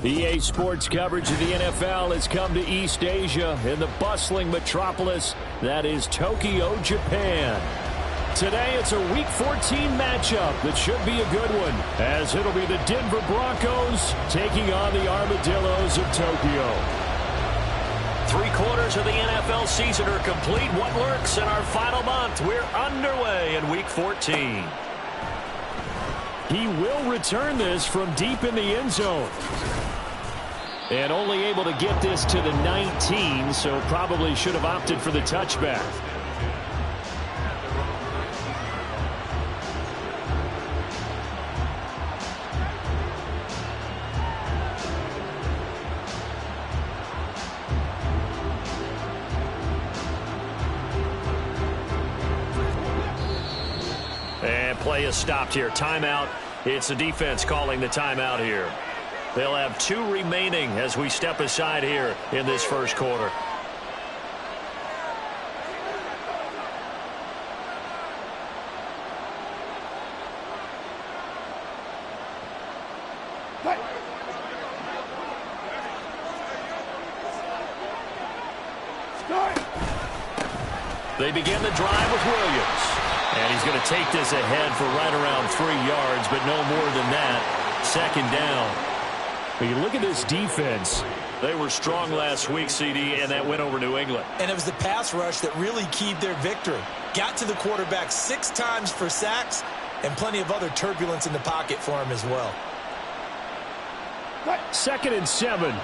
EA Sports coverage of the NFL has come to East Asia in the bustling metropolis that is Tokyo, Japan. Today it's a Week 14 matchup that should be a good one, as it'll be the Denver Broncos taking on the Armadillos of Tokyo. 3/4 of the NFL season are complete. What lurks in our final month? We're underway in Week 14. He will return this from deep in the end zone. And only able to get this to the 19, so probably should have opted for the touchback. And play is stopped here. Timeout. It's the defense calling the timeout here. They'll have 2 remaining as we step aside here in this first quarter. They begin the drive with Williams. And he's going to take this ahead for right around 3 yards, but no more than that. Second down. But you look at this defense. They were strong last week, CD, and that went over New England. And it was the pass rush that really keyed their victory. Got to the quarterback 6 times for sacks, and plenty of other turbulence in the pocket for him as well. 2nd and 7.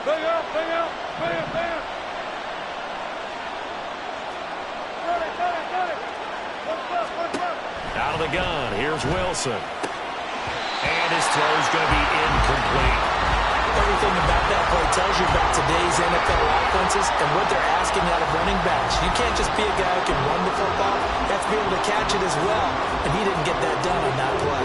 Bring up, bring up, bring up, bring up. Out of the gun, here's Wilson. And his throw's going to be incomplete. Everything about that play tells you about today's NFL offenses and what they're asking out of running backs. You can't just be a guy who can run the football. You have to be able to catch it as well. And he didn't get that done on that play.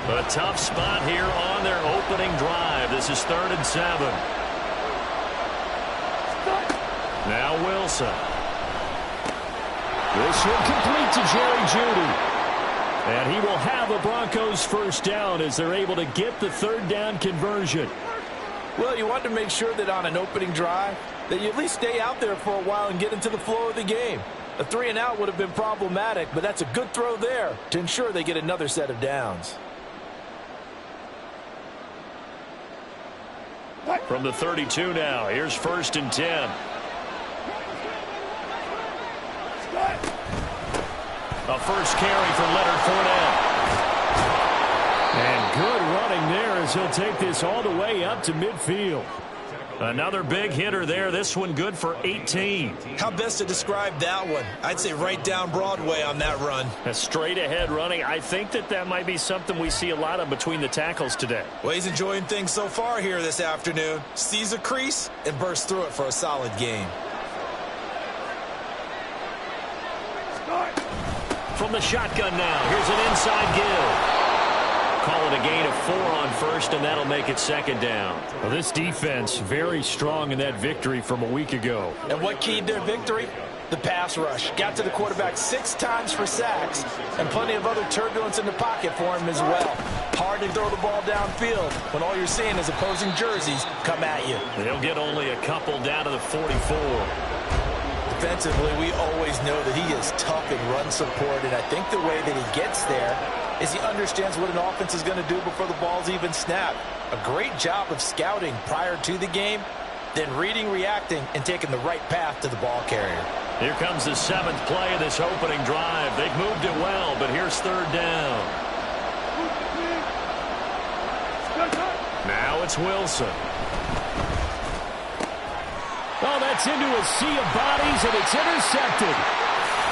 A tough spot here on their opening drive. This is 3rd and 7. Now Wilson. This one complete to Jerry Jeudy. And he will have a Broncos first down as they're able to get the 3rd down conversion. Well, you want to make sure that on an opening drive that you at least stay out there for a while and get into the flow of the game. A 3 and out would have been problematic, but that's a good throw there to ensure they get another set of downs. From the 32 now, here's 1st and 10. A first carry for Leonard Fournette. And good running there as he'll take this all the way up to midfield. Another big hitter there. This one good for 18. How best to describe that one? I'd say right down Broadway on that run. A straight ahead running. I think that might be something we see a lot of between the tackles today. Well, he's enjoying things so far here this afternoon. Sees a crease and bursts through it for a solid game. From the shotgun now, here's an inside give. Call it a gain of 4 on 1st, and that'll make it 2nd down. Well, this defense very strong in that victory from a week ago. And what keyed their victory? The pass rush. Got to the quarterback 6 times for sacks, and plenty of other turbulence in the pocket for him as well. Hard to throw the ball downfield when all you're seeing is opposing jerseys come at you. They'll get only a couple down to the 44. Defensively, we always know that he is tough in run support, and I think the way that he gets there is he understands what an offense is going to do before the ball's even snapped. A great job of scouting prior to the game, then reading, reacting, and taking the right path to the ball carrier. Here comes the 7th play of this opening drive. They've moved it well, but here's 3rd down. Now it's Wilson. Oh, that's into a sea of bodies, and it's intercepted.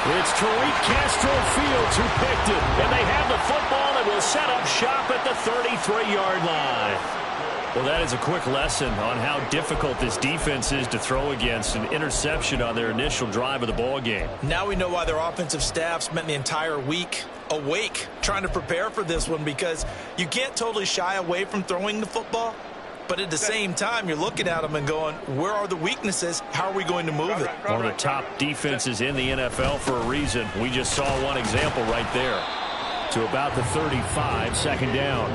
It's Tariq Castro Fields who picked it, and they have the football that will set up shop at the 33-yard line. Well, that is a quick lesson on how difficult this defense is to throw against. An interception on their initial drive of the ball game. Now we know why their offensive staff spent the entire week awake trying to prepare for this one, because you can't totally shy away from throwing the football. But at the same time, you're looking at them and going, where are the weaknesses? How are we going to move it? One of the top defenses in the NFL for a reason. We just saw one example right there. To about the 35, second down.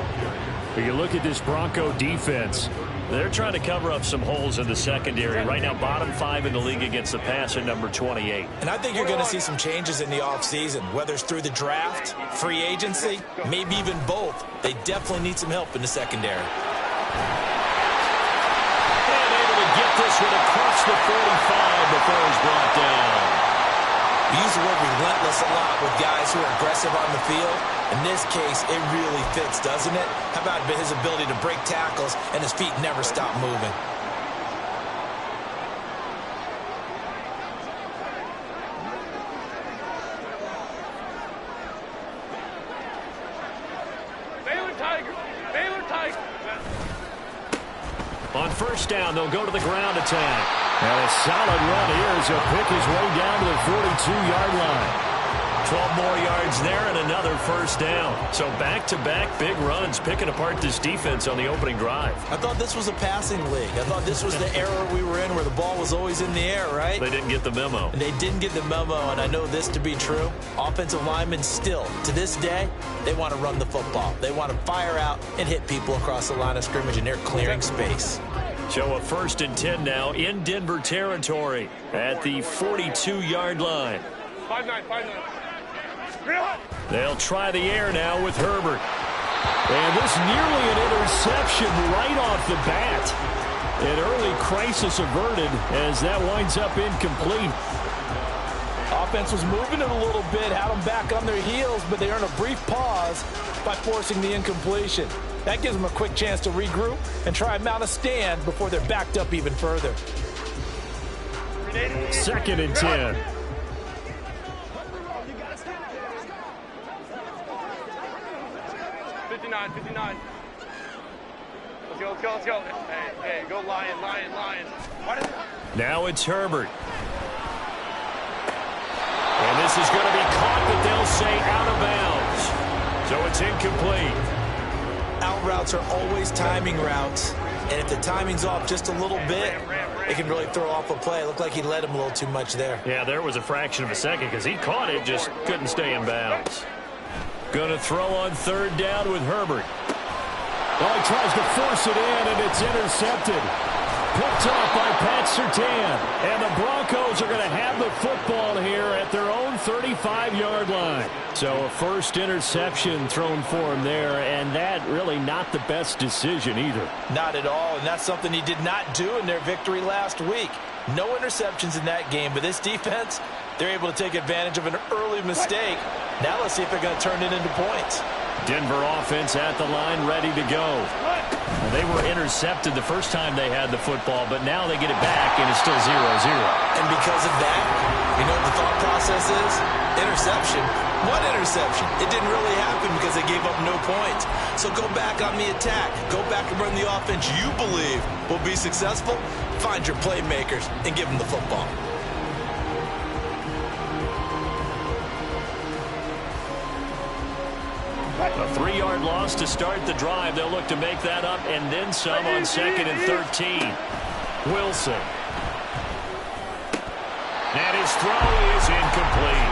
But you look at this Bronco defense. They're trying to cover up some holes in the secondary. Right now, bottom 5 in the league against the pass at number 28. And I think you're going to see some changes in the offseason, whether it's through the draft, free agency, maybe even both. They definitely need some help in the secondary. And able to get this one across the 45 before he's brought down. We use the word relentless a lot with guys who are aggressive on the field. In this case, it really fits, doesn't it? How about his ability to break tackles and his feet never stop moving? Baylor Tiger! Baylor Tiger! On first down, they'll go to the ground attack. And a solid run here as he'll pick his way down to the 42-yard line. 12 more yards there and another first down. So back-to-back big runs picking apart this defense on the opening drive. I thought this was a passing league. I thought this was the era we were in where the ball was always in the air, right? They didn't get the memo. And they didn't get the memo, and I know this to be true. Offensive linemen still, to this day, they want to run the football. They want to fire out and hit people across the line of scrimmage, and they're clearing space. So a 1st and 10 now in Denver territory at the 42-yard line. 5-9, 5-9. They'll try the air now with Herbert. And this nearly an interception right off the bat. An early crisis averted as that winds up incomplete. Offense was moving it a little bit, had them back on their heels, but they earned a brief pause by forcing the incompletion. That gives them a quick chance to regroup and try and mount a stand before they're backed up even further. 2nd and 10. 59. Let's go. Hey, go Lion. Now it's Herbert. And this is going to be caught, but they'll say out of bounds. So it's incomplete. Out routes are always timing routes. And if the timing's off just a little bit, it can really throw off a play. It looked like he led him a little too much there. Yeah, there was a fraction of a second because he caught it, just couldn't stay in bounds. Going to throw on 3rd down with Herbert. Well, he tries to force it in, and it's intercepted. Picked off by Pat Surtain. And the Broncos are going to have the football here at their own 35-yard line. So a first interception thrown for him there, and that really not the best decision either. Not at all, and that's something he did not do in their victory last week. No interceptions in that game, but this defense, they're able to take advantage of an early mistake. Now let's see if they're going to turn it into points. Denver offense at the line, ready to go. Well, they were intercepted the first time they had the football, but now they get it back, and it's still 0-0. And because of that, you know what the thought process is? Interception. What interception? It didn't really happen because they gave up no points. So go back on the attack. Go back and run the offense you believe will be successful. Find your playmakers and give them the football. A 3-yard loss to start the drive. They'll look to make that up and then some on 2nd and 13. Wilson. And his throw is incomplete.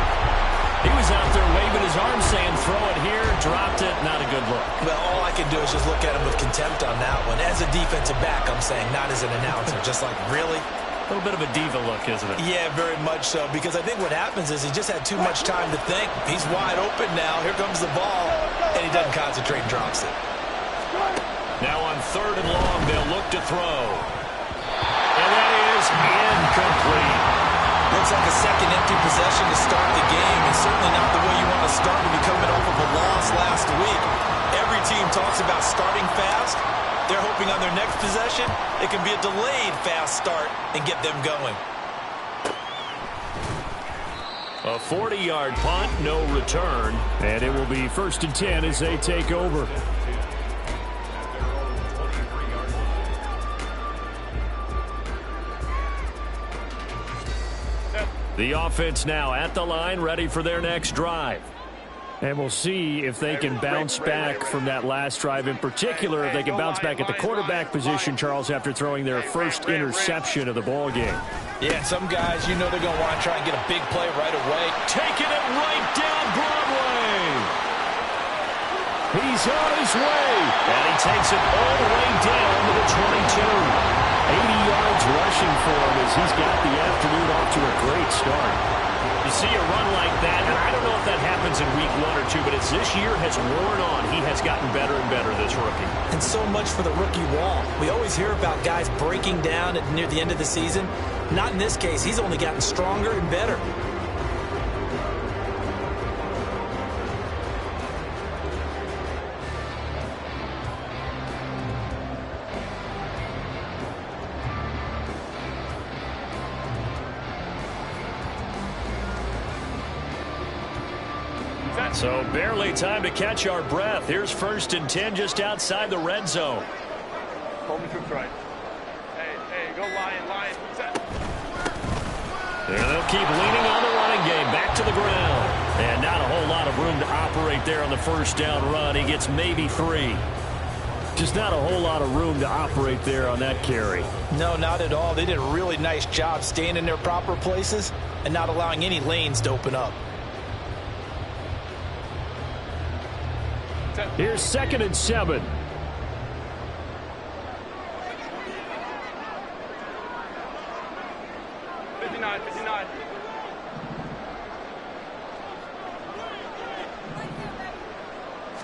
He was out there waving his arm saying throw it here, dropped it, not a good look. Well, all I can do is just look at him with contempt on that one. As a defensive back, I'm saying, not as an announcer. Just like, really? A little bit of a diva look, isn't it? Yeah, very much so, because I think what happens is he just had too much time to think. He's wide open now. Here comes the ball, and he doesn't concentrate and drops it. Now on 3rd and long, they'll look to throw. And that is incomplete. Looks like a second empty possession to start the game, and certainly not the way you want to start when you're coming off of a loss last week. Every team talks about starting fast. They're hoping on their next possession, it can be a delayed fast start and get them going. A 40-yard punt, no return. And it will be 1st and 10 as they take over. The offense now at the line, ready for their next drive. And we'll see if they can bounce back from that last drive. In particular, if they can bounce back at the quarterback position, Charles, after throwing their first interception of the ball game. Yeah, some guys, you know they're going to want to try and get a big play right away. Taking it right down Broadway. He's on his way. And he takes it all the way down to the 22. 80 yards rushing for him as he's got the afternoon off to a great start. You see a run like that, and I don't know if that happens in week 1 or 2, but as this year has worn on, he has gotten better and better, this rookie. And so much for the rookie wall. We always hear about guys breaking down near the end of the season. Not in this case. He's only gotten stronger and better. So barely time to catch our breath. Here's 1st and 10 just outside the red zone. Hold me troops right. Hey, go Lion. Set. There they'll keep leaning on the running game. Back to the ground. And not a whole lot of room to operate there on the first down run. He gets maybe 3. Just not a whole lot of room to operate there on that carry. No, not at all. They did a really nice job staying in their proper places and not allowing any lanes to open up. Here's 2nd and 7.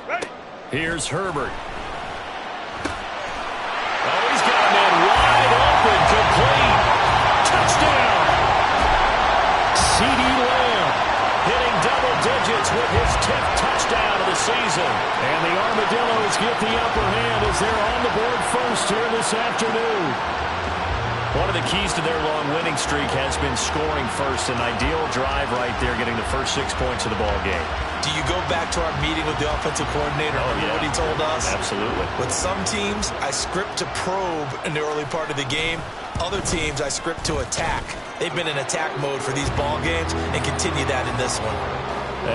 Ready. Here's Herbert. Oh, he's got a man wide open, complete. Touchdown. C.D. Lamb hitting double digits with his 10th touchdown of the season. And the Armadillos get the upper hand as they're on the board first here this afternoon. One of the keys to their long winning streak has been scoring first. An ideal drive right there, getting the first 6 points of the ball game. Do you go back to our meeting with the offensive coordinator? Remember what he told us? Absolutely. With some teams, I script to probe in the early part of the game. Other teams, I script to attack. They've been in attack mode for these ball games and continue that in this one.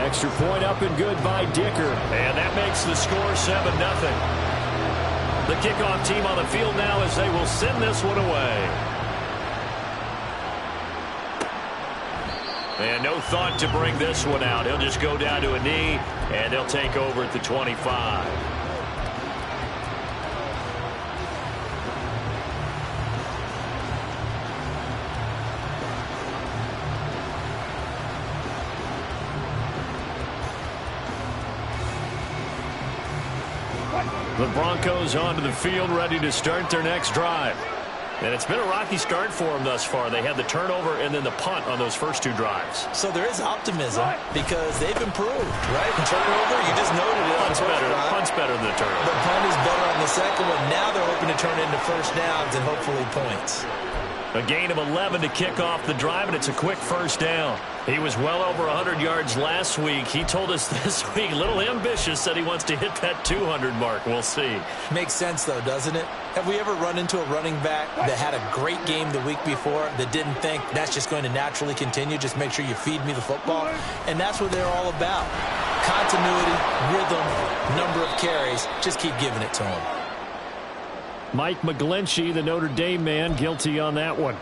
Extra point up and good by Dicker. And that makes the score 7-0. The kickoff team on the field now as they will send this one away. And no thought to bring this one out. He'll just go down to a knee, and they'll take over at the 25. The Broncos onto the field, ready to start their next drive. And it's been a rocky start for them thus far. They had the turnover and then the punt on those first 2 drives. So there is optimism because they've improved, right? The turnover, you just noted it. Punt's better than the turnover. The punt is better on the second one. Now they're hoping to turn it into first downs and hopefully points. A gain of 11 to kick off the drive, and it's a quick first down. He was well over 100 yards last week. He told us this week, a little ambitious, said he wants to hit that 200 mark. We'll see. Makes sense, though, doesn't it? Have we ever run into a running back that had a great game the week before that didn't think that's just going to naturally continue? Just make sure you feed me the football. And that's what they're all about. Continuity, rhythm, number of carries. Just keep giving it to him. Mike McGlinchey, the Notre Dame man, guilty on that one.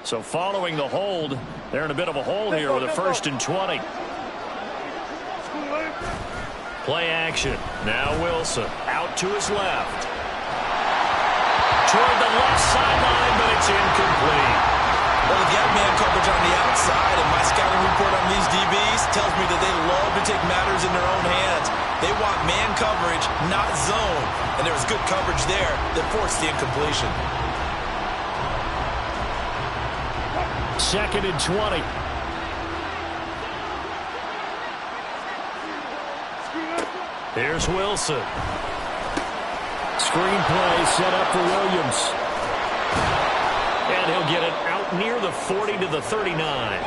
So following the hold, they're in a bit of a hole here with a 1st and 20. Play action. Now Wilson out to his left. Toward the left sideline, but it's incomplete. Well, if you have man coverage on the outside, and my scouting report on these DBs tells me that they love to take matters in their own hands. They want man coverage, not zone. And there was good coverage there that forced the incompletion. 2nd and 20. Here's Wilson. Screenplay set up for Williams. And he'll get it out near the 40 to the 39.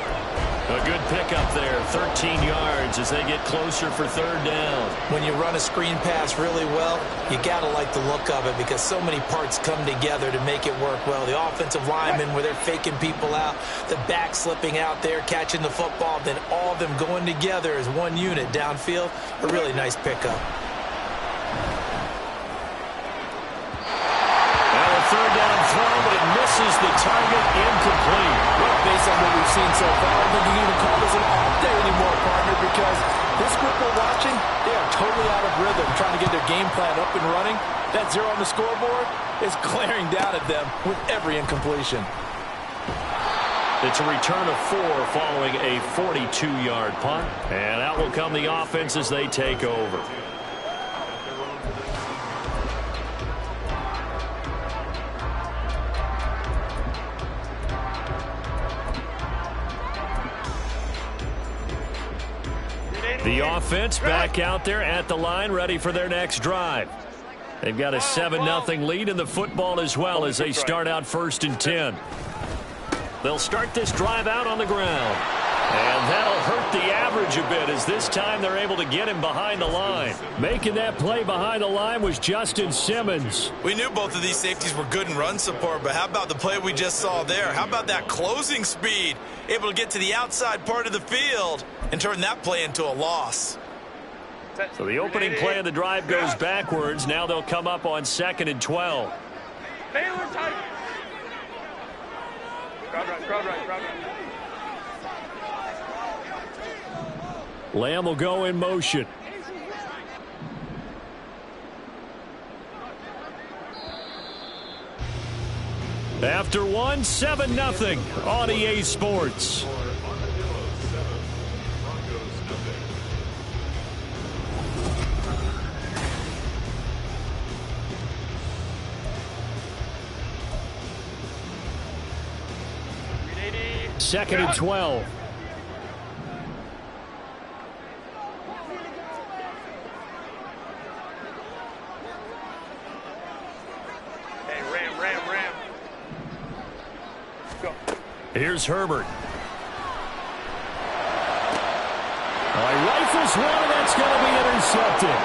A good pickup there, 13 yards as they get closer for third down. When you run a screen pass really well, you got to like the look of it because so many parts come together to make it work well. The offensive linemen where they're faking people out, the back slipping out there, catching the football, then all of them going together as one unit downfield. A really nice pickup. Third down throw, but it misses the target, incomplete. Well, based on what we've seen so far, I think you can even call this an off day anymore, partner, because this group we're watching, they are totally out of rhythm, trying to get their game plan up and running. That 0 on the scoreboard is glaring down at them with every incompletion. It's a return of 4 following a 42-yard punt, and out will come the offense as they take over. The offense back out there at the line, ready for their next drive. They've got a 7-0 lead in the football as well as they start out 1st and 10. They'll start this drive out on the ground. And that'll hurt the average a bit as this time they're able to get him behind the line. Making that play behind the line was Justin Simmons. We knew both of these safeties were good in run support, but how about the play we just saw there? How about that closing speed? Able to get to the outside part of the field and turn that play into a loss. So the opening play of the drive goes backwards. Now they'll come up on 2nd and 12. Baylor tight. Crowd right. Lamb will go in motion. After 7-0 on EA Sports. Second and 12. Hey, Ram. Go. Here's Herbert. He rifles one, and that's going to be intercepted.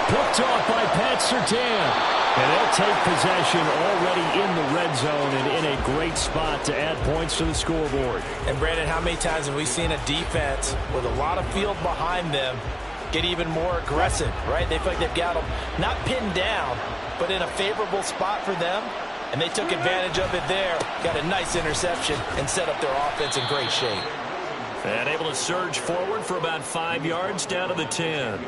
Picked off by Pat Surtain. And they'll take possession already in the red zone and in a great spot to add points to the scoreboard. And, Brandon, how many times have we seen a defense with a lot of field behind them get even more aggressive, right? They feel like they've got them not pinned down, but in a favorable spot for them. And they took advantage of it there. Got a nice interception and set up their offense in great shape. And able to surge forward for about 5 yards down to the 10.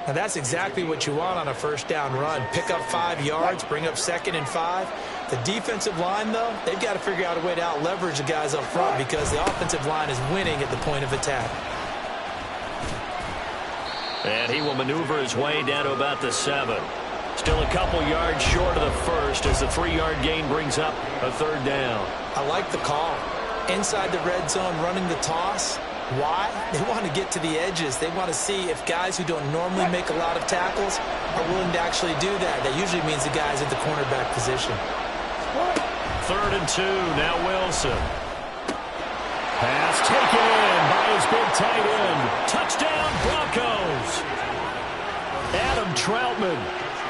Now that's exactly what you want on a first down run. Pick up 5 yards, bring up 2nd and 5. The defensive line, though, they've got to figure out a way to out-leverage the guys up front because the offensive line is winning at the point of attack. And he will maneuver his way down to about the 7. Still a couple yards short of the first as the 3-yard gain brings up a third down. I like the call. Inside the red zone, running the toss. Why? They want to get to the edges. They want to see if guys who don't normally make a lot of tackles are willing to actually do that. That usually means the guys at the cornerback position. 3rd and 2, now Wilson. Pass taken in by his big tight end. Touchdown, Broncos. Adam Troutman,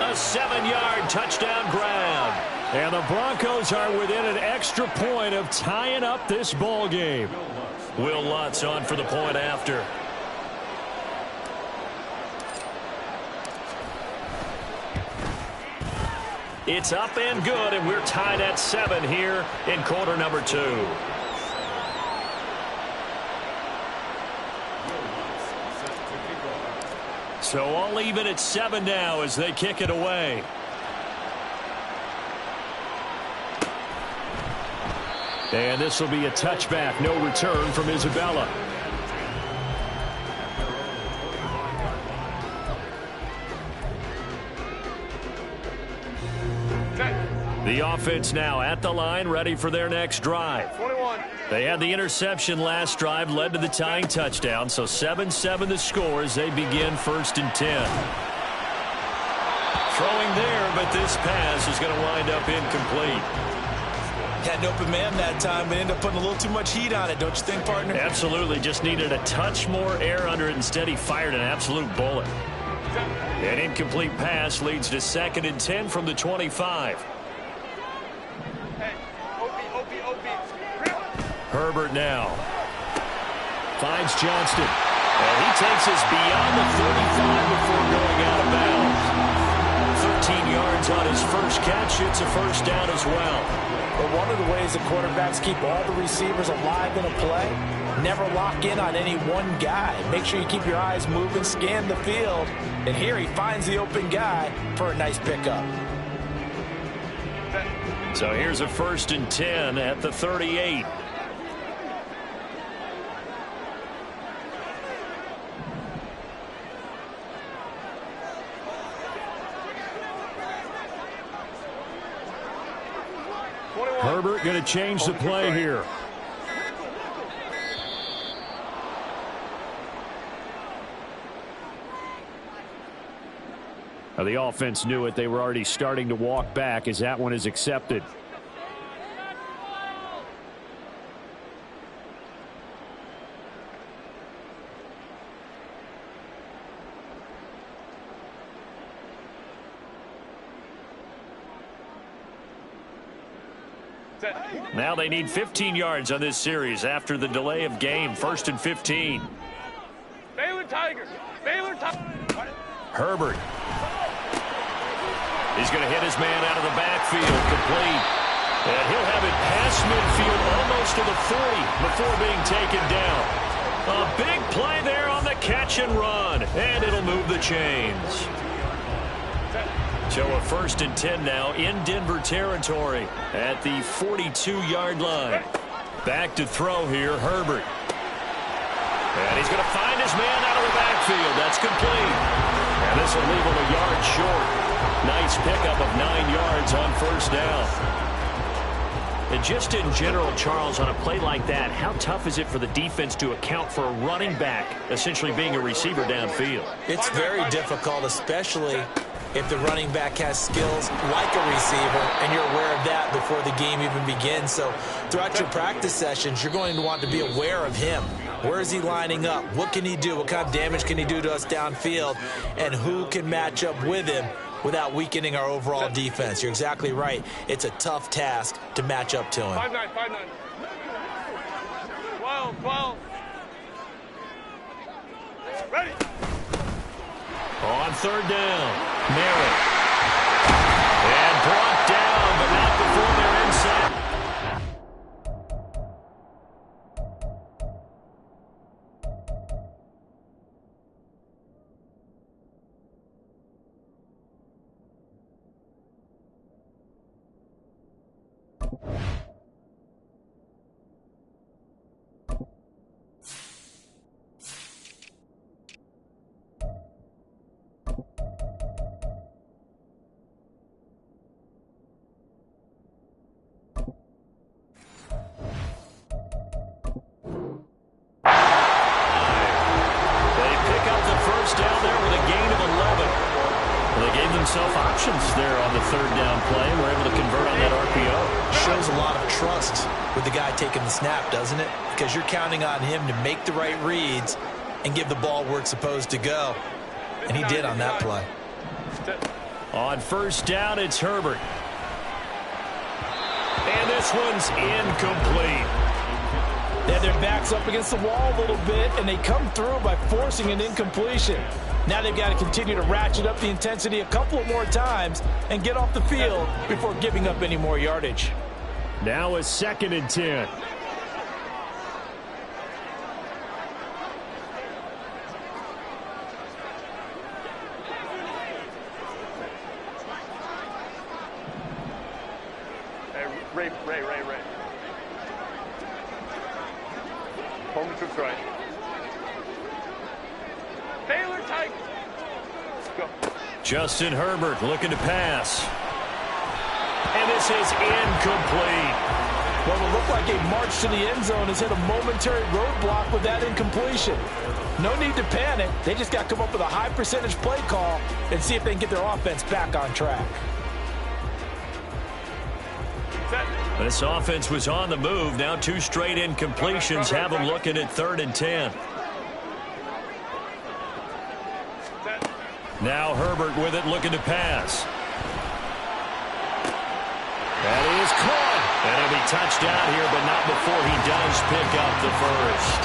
a 7-yard touchdown grab. And the Broncos are within an extra point of tying up this ball game. Will Lutz on for the point after. It's up and good, and we're tied at 7 here in quarter number 2. So all even at 7 now as they kick it away. And this will be a touchback. No return from Isabella. The offense now at the line, ready for their next drive. 21. They had the interception last drive, led to the tying touchdown. So 7-7 the score as they begin 1st and 10. Throwing there, but this pass is going to wind up incomplete. Had an open man that time, but ended up putting a little too much heat on it, don't you think, partner? Absolutely. Just needed a touch more air under it. Instead, he fired an absolute bullet. An incomplete pass leads to 2nd and 10 from the 25. Hey, OB. Herbert now. Finds Johnston. And he takes us beyond the 35 before going out of bounds. 13 yards on his first catch. It's a first down as well. But one of the ways the quarterbacks keep all the receivers alive in a play, never lock in on any one guy. Make sure you keep your eyes moving, scan the field. And here he finds the open guy for a nice pickup. So here's a 1st and 10 at the 38. Herbert going to change the play here. Now the offense knew it. They were already starting to walk back as that one is accepted. Now they need 15 yards on this series after the delay of game. 1st and 15. Baylor Tigers. Herbert. He's going to hit his man out of the backfield. Complete. And he'll have it past midfield almost to the 40 before being taken down. A big play there on the catch and run. And it'll move the chains. So a 1st and 10 now in Denver territory at the 42-yard line. Back to throw here, Herbert. And he's going to find his man out of the backfield. That's complete. And this will leave him a yard short. Nice pickup of 9 yards on 1st down. And just in general, Charles, on a play like that, how tough is it for the defense to account for a running back essentially being a receiver downfield? It's very difficult, especially if the running back has skills like a receiver and you're aware of that before the game even begins. So throughout your practice sessions, you're going to want to be aware of him. Where is he lining up? What can he do? What kind of damage can he do to us downfield? And who can match up with him without weakening our overall defense? You're exactly right. It's a tough task to match up to him. 5-9. 12. Ready. On 3rd down, Merritt. And brought down, but not before they're inside. Options there on the 3rd down play. We're able to convert on that RPO. Shows a lot of trust with the guy taking the snap, doesn't it? Because you're counting on him to make the right reads and give the ball where it's supposed to go. And he did on that play. On 1st down, it's Herbert. And this one's incomplete. Yeah, their back's up against the wall a little bit, and they come through by forcing an incompletion. Now they've got to continue to ratchet up the intensity a couple of more times and get off the field before giving up any more yardage. Now a 2nd and 10. Ray. Home troops right. Baylor Tigers. Go. Justin Herbert looking to pass. And this is incomplete. What will look like a march to the end zone has hit a momentary roadblock with that incompletion. No need to panic. They just got to come up with a high percentage play call and see if they can get their offense back on track. This offense was on the move. Now 2 straight incompletions have them looking at 3rd and 10. Now Herbert with it, looking to pass. That is caught. And he'll be touched out here, but not before he does pick up the first.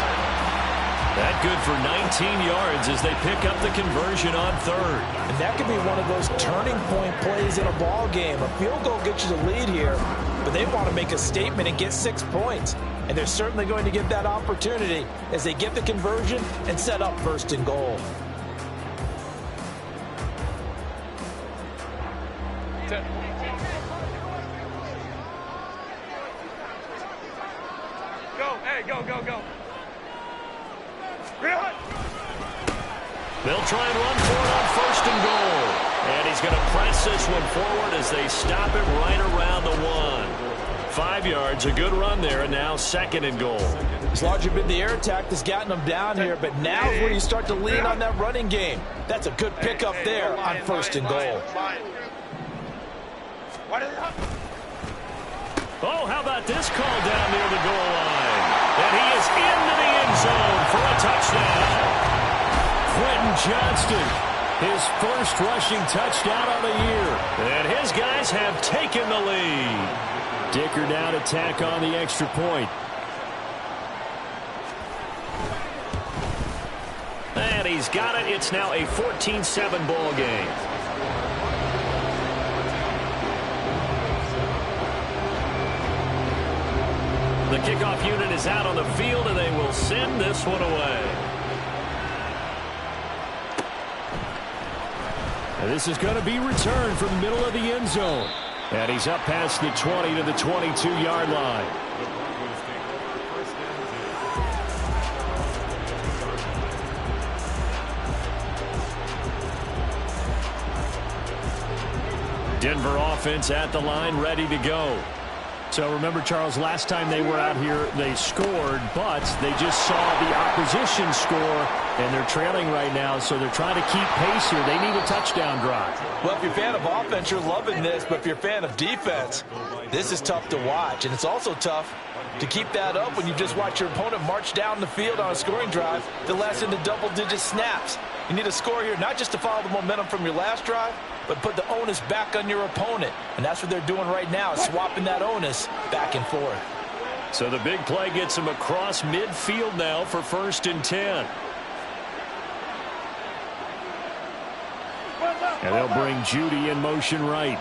That good for 19 yards as they pick up the conversion on 3rd. And that could be one of those turning point plays in a ball game. A field goal gets you the lead here, but they want to make a statement and get 6 points. And they're certainly going to get that opportunity as they get the conversion and set up 1st and goal. Go. They'll try and run for it on 1st and goal. And he's going to press this one forward as they stop it right around the 1. 5 yards, a good run there, and now 2nd and goal. It's largely been the air attack that's gotten them down here, but now is where you start to lean on that running game. That's a good pickup there on 1st and goal. Oh, how about this call down near the goal line? And he is into the end zone for a touchdown. Quentin Johnston, his first rushing touchdown on the year. And his guys have taken the lead. Dicker down to tack on the extra point. And he's got it. It's now a 14-7 ball game. The kickoff unit is out on the field, and they will send this one away. And this is going to be returned from the middle of the end zone. And he's up past the 20 to the 22-yard line. Denver offense at the line, ready to go. So remember, Charles, last time they were out here, they scored, but they just saw the opposition score, and they're trailing right now, so they're trying to keep pace here. They need a touchdown drive. Well, if you're a fan of offense, you're loving this, but if you're a fan of defense, this is tough to watch, and it's also tough to keep that up when you just watch your opponent march down the field on a scoring drive that lasts into double-digit snaps. You need a score here, not just to follow the momentum from your last drive, but put the onus back on your opponent. And that's what they're doing right now, swapping that onus back and forth. So the big play gets them across midfield now for 1st and 10. And they'll bring Judy in motion right.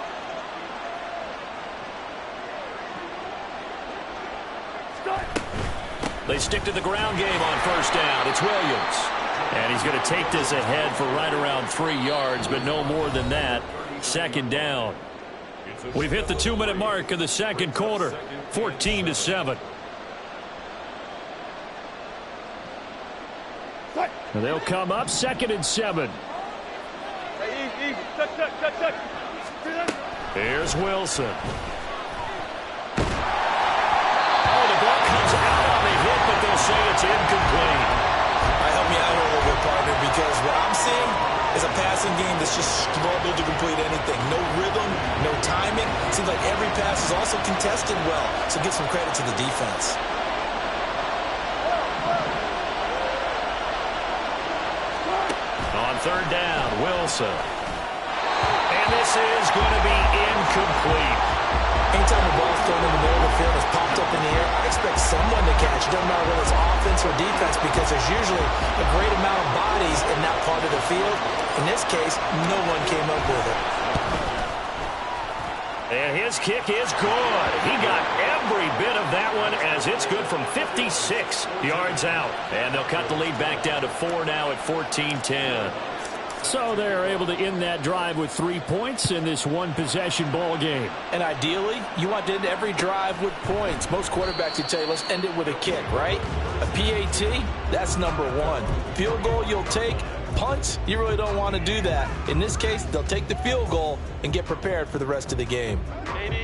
They stick to the ground game on 1st down. It's Williams. And he's going to take this ahead for right around 3 yards, but no more than that. 2nd down. We've hit the 2-minute mark of the 2nd quarter. 14-7. And they'll come up 2nd and 7. Here's Wilson. Oh, the ball comes out on the hit, but they'll say it's incomplete. Help me out here a little bit, partner, because what I'm seeing is a passing game that's just struggled to complete anything. No rhythm, no timing. Seems like every pass is also contested well, so give some credit to the defense. On 3rd down, Wilson. And this is going to be incomplete. Anytime the ball's thrown in the middle of the field, it's popped up in the air, I expect someone to catch it. Doesn't matter whether it's offense or defense, because there's usually a great amount of bodies in that part of the field. In this case, no one came up with it. And his kick is good. He got every bit of that one as it's good from 56 yards out. And they'll cut the lead back down to 4 now at 14-10. So they're able to end that drive with 3 points in this one-possession ball game. And ideally, you want to end every drive with points. Most quarterbacks would tell you, let's end it with a kick, right? A PAT, that's number 1. Field goal, you'll take. Punts, you really don't want to do that. In this case, they'll take the field goal and get prepared for the rest of the game.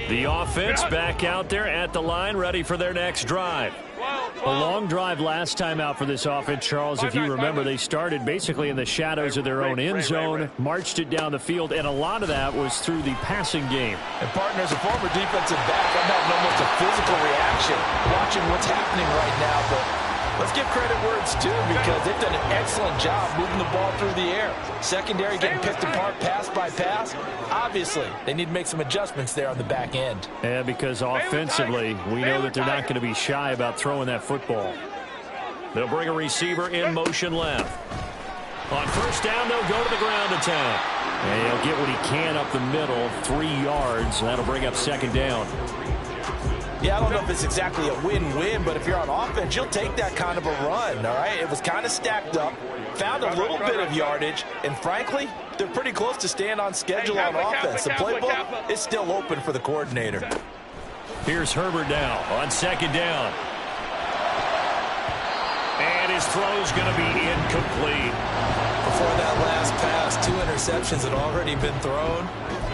The offense back out there at the line, ready for their next drive. A long drive last time out for this offense, Charles. If you remember, they started basically in the shadows of their own end zone, marched it down the field, and a lot of that was through the passing game. And partner, as a former defensive back, I'm having almost a physical reaction watching what's happening right now. But let's give credit where it's due, because they've done an excellent job moving the ball through the air. Secondary getting picked apart pass by pass. Obviously, they need to make some adjustments there on the back end. Yeah, because offensively, we know that they're not going to be shy about throwing that football. They'll bring a receiver in motion left. On first down, they'll go to the ground attack. And he'll get what he can up the middle, 3 yards. That'll bring up second down. Yeah, I don't know if it's exactly a win-win, but if you're on offense, you'll take that kind of a run, all right? It was kind of stacked up, found a little bit of yardage, and frankly, they're pretty close to staying on schedule on offense. The playbook is still open for the coordinator. Here's Herbert now on second down. And his throw's going to be incomplete. Before that last pass, 2 interceptions had already been thrown.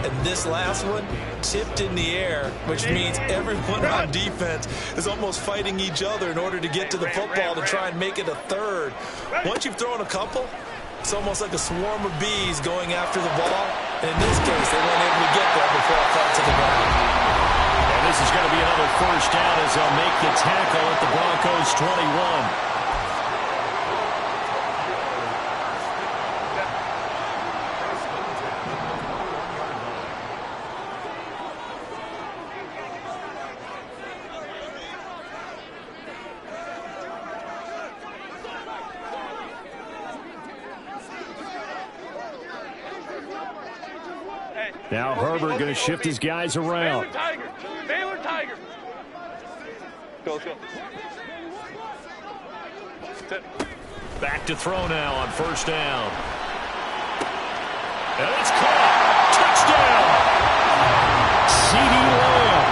And this last one tipped in the air, which means everyone on defense is almost fighting each other in order to get to the football to try and make it a third. Once you've thrown a couple, it's almost like a swarm of bees going after the ball. And in this case, they weren't able to get there before it fell to the ground. And this is going to be another first down as they'll make the tackle at the Broncos' 21. Now Herbert going to shift his guys around. Baylor Tiger. Go. Back to throw now on first down. And it's caught. Touchdown. CeeDee Lamb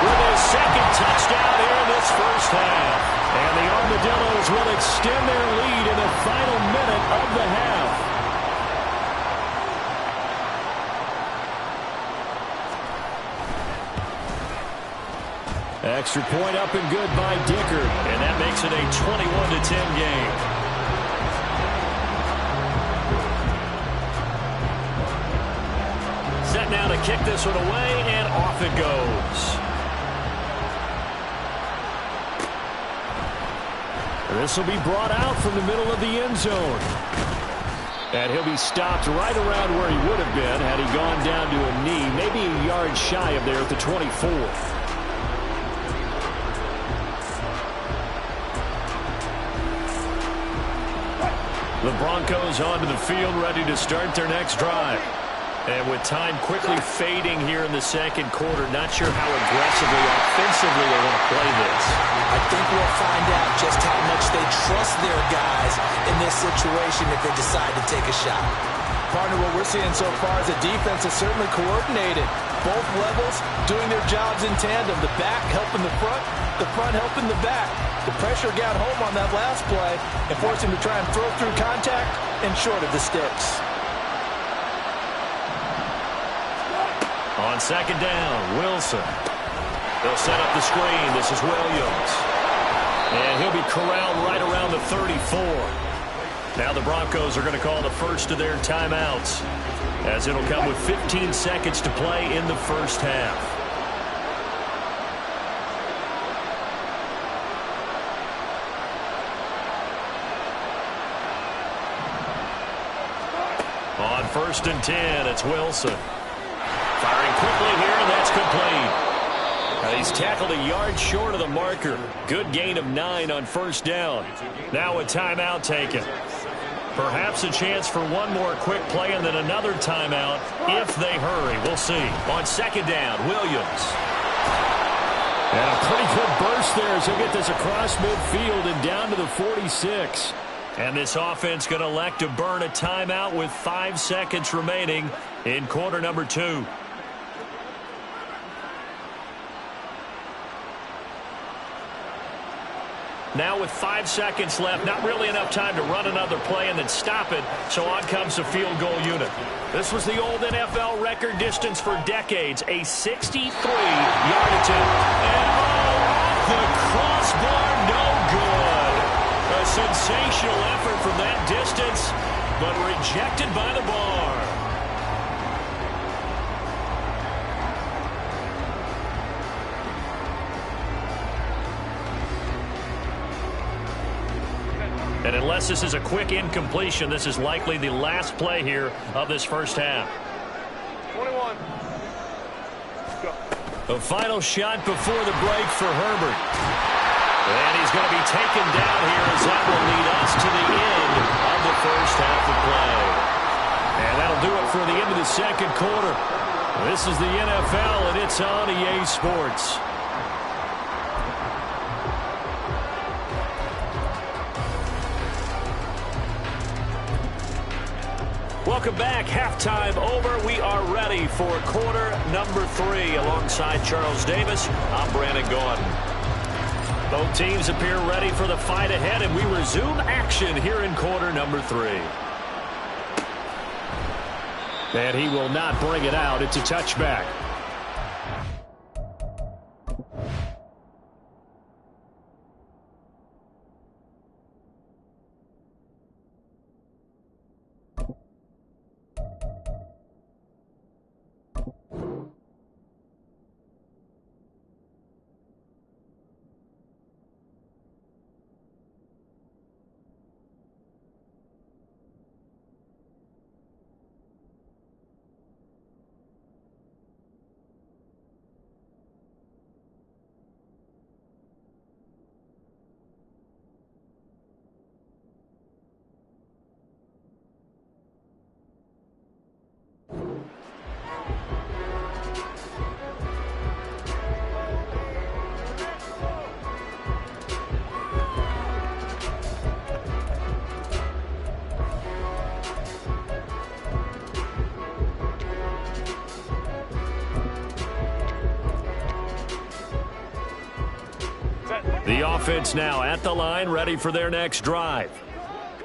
with his second touchdown here in this first half. And the Armadillos will extend their lead in the final minute of the half. Extra point up and good by Dicker, and that makes it a 21-10 game. Set now to kick this one away, and off it goes. This will be brought out from the middle of the end zone. And he'll be stopped right around where he would have been had he gone down to a knee, maybe a yard shy of there at the 24. The Broncos onto the field, ready to start their next drive. And with time quickly fading here in the second quarter, not sure how aggressively, offensively they want to play this. I think we'll find out just how much they trust their guys in this situation if they decide to take a shot. Partner, what we're seeing so far is the defense is certainly coordinated. Both levels doing their jobs in tandem. The back helping the front helping the back. The pressure got home on that last play and forced him to try and throw through contact and short of the sticks. On second down, Wilson. They'll set up the screen. This is Williams. And he'll be corralled right around the 34. Now the Broncos are going to call the first of their timeouts, as it'll come with 15 seconds to play in the first half. On first and 10, it's Wilson. Firing quickly here, and that's complete. He's tackled a yard short of the marker. Good gain of 9 on first down. Now a timeout taken. Perhaps a chance for one more quick play and then another timeout if they hurry. We'll see. On second down, Williams. And a pretty good burst there as he'll get this across midfield and down to the 46. And this offense going to elect to burn a timeout with 5 seconds remaining in quarter number 2. Now with 5 seconds left, not really enough time to run another play and then stop it, so on comes the field goal unit. This was the old NFL record distance for decades, a 63-yard attempt. And the crossbar, no good. A sensational effort from that distance, but rejected by the bar. And unless this is a quick incompletion, this is likely the last play here of this first half. 21. Go. The final shot before the break for Herbert. And he's going to be taken down here as that will lead us to the end of the first half of play. And that'll do it for the end of the second quarter. This is the NFL, and it's on EA Sports. Welcome back. Halftime over. We are ready for quarter number 3. Alongside Charles Davis, I'm Brandon Gordon. Both teams appear ready for the fight ahead, and we resume action here in quarter number 3. And he will not bring it out. It's a touchback. The offense now at the line, ready for their next drive.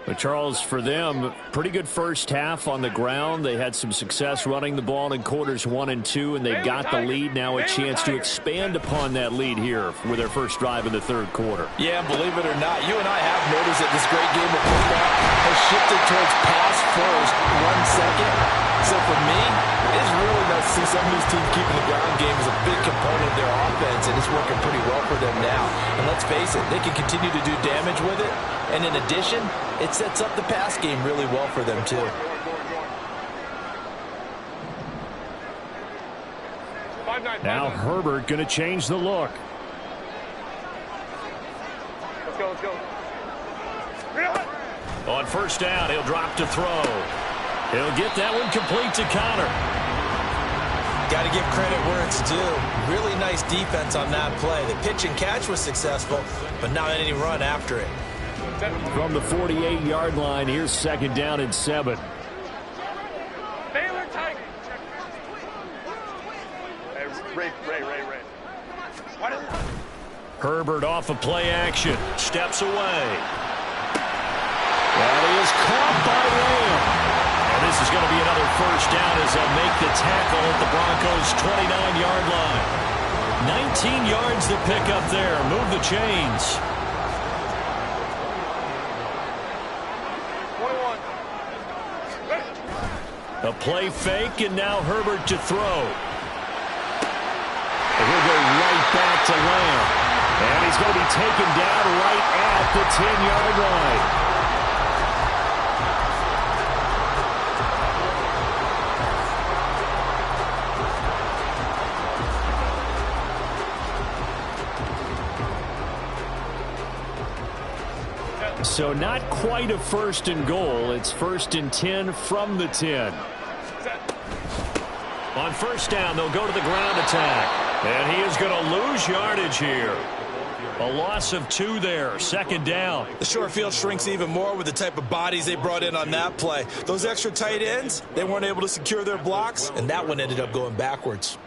But Charles, for them, pretty good first half on the ground. They had some success running the ball in quarters 1 and 2, and they got the lead. Now a chance to expand upon that lead here with their first drive in the third quarter. Yeah, believe it or not, you and I have noticed that this great game of football has shifted towards pass first, 1 second. So for me, it's really nice to see some of these teams keeping the ground game as a big component of their offense, and it's working pretty well for them now. And let's face it, they can continue to do damage with it. And in addition, it sets up the pass game really well for them too. Now Herbert going to change the look. Let's go, let's go. On first down, he'll drop to throw. He'll get that one complete to Connor. Got to give credit where it's due. Really nice defense on that play. The pitch and catch was successful, but not any run after it. From the 48-yard line, here's second down and 7. Baylor Tigers. Hey, Ray. Herbert off of play action. Steps away. That is caught by Lamb. And this is going to be another first down as they'll make the tackle at the Broncos' 29-yard line. 19 yards to pick up there. Move the chains. A play fake, and now Herbert to throw. And he'll go right back to Lamb. And he's going to be taken down right at the 10-yard line. So not quite a first and goal. It's first and 10 from the 10. On first down, they'll go to the ground attack. And he is going to lose yardage here. A loss of 2 there. Second down. The short field shrinks even more with the type of bodies they brought in on that play. Those extra tight ends, they weren't able to secure their blocks, And that one ended up going backwards.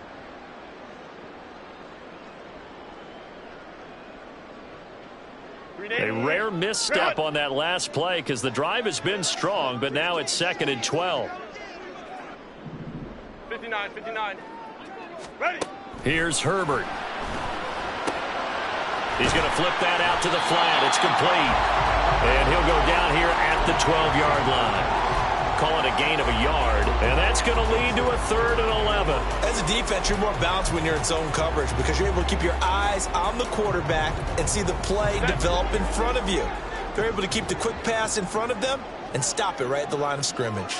A rare misstep on that last play because the drive has been strong, but now it's second and 12. 59. Ready. Here's Herbert. He's going to flip that out to the flat. It's complete. And he'll go down here at the 12-yard line. Call it a gain of a yard. And that's going to lead to a 3rd and 11. As a defense, you're more balanced when you're in zone coverage because you're able to keep your eyes on the quarterback and see the play develop in front of you. They're able to keep the quick pass in front of them and stop it right at the line of scrimmage.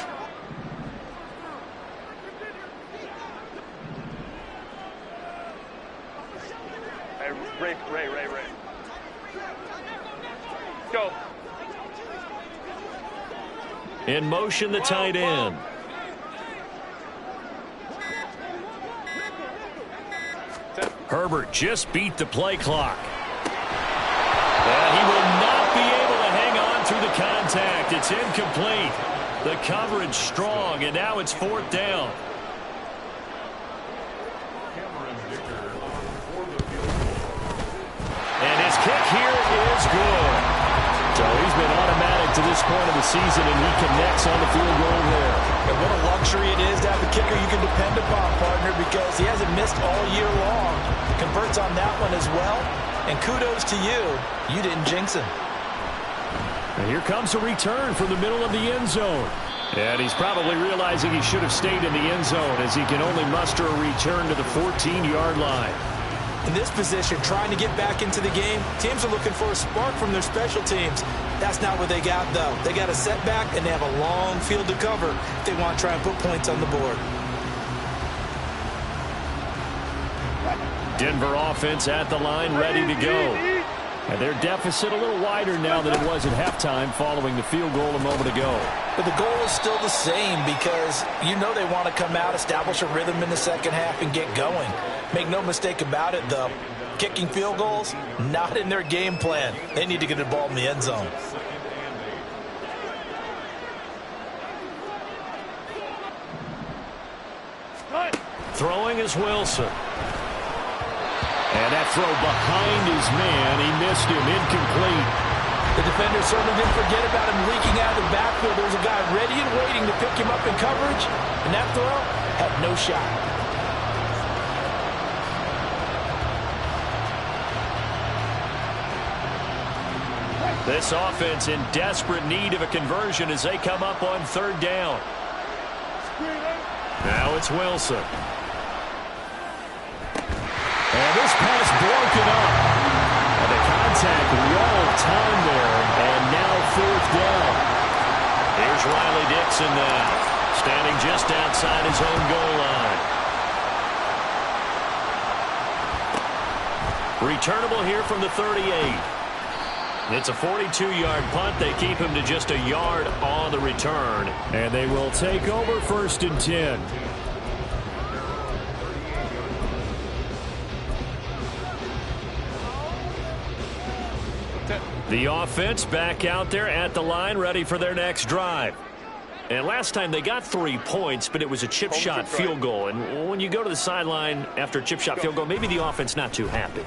Ray. Go. In motion, the tight end. Herbert just beat the play clock. And he will not be able to hang on through the contact. It's incomplete. The coverage strong, and now it's 4th down. And his kick here is good. So he's been automatic to this point of the season, and he connects on the field goal there. And what a luxury it is to have a kicker you can depend upon, partner, because he hasn't missed all year long. Converts on that one as well. And kudos to you. You didn't jinx him. And here comes a return from the middle of the end zone. And he's probably realizing he should have stayed in the end zone as he can only muster a return to the 14-yard line. In this position, trying to get back into the game, teams are looking for a spark from their special teams. That's not what they got, though. They got a setback, and they have a long field to cover if they want to try and put points on the board. Denver offense at the line, ready to go. And their deficit a little wider now than it was at halftime following the field goal a moment ago. But the goal is still the same because you know they want to come out, establish a rhythm in the second half, and get going. Make no mistake about it, though. Kicking field goals, not in their game plan. They need to get the ball in the end zone. Throwing is Wilson. And that throw behind his man, he missed him, incomplete. The defender certainly didn't forget about him leaking out of the backfield. There was a guy ready and waiting to pick him up in coverage, and that throw had no shot. This offense in desperate need of a conversion as they come up on 3rd down. Now it's Wilson. And this pass broken up. And the contact well timed there. And now 4th down. Here's Riley Dixon now. Standing just outside his own goal line. Returnable here from the 38. It's a 42-yard punt. They keep him to just a yard on the return. And they will take over 1st and 10. The offense back out there at the line, ready for their next drive. And last time they got 3 points, but it was a chip shot field goal. And when you go to the sideline after a chip shot field goal, maybe the offense not too happy.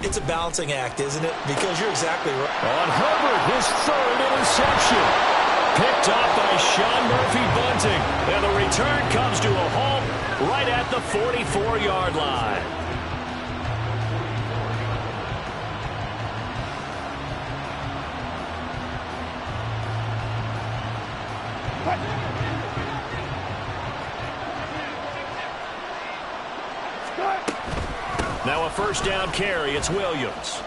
It's a balancing act, isn't it? Because you're exactly right. On Herbert, his 3rd interception. Picked off by Sean Murphy-Bunting. And the return comes to a halt right at the 44-yard line. Now a 1st down carry. It's Williams.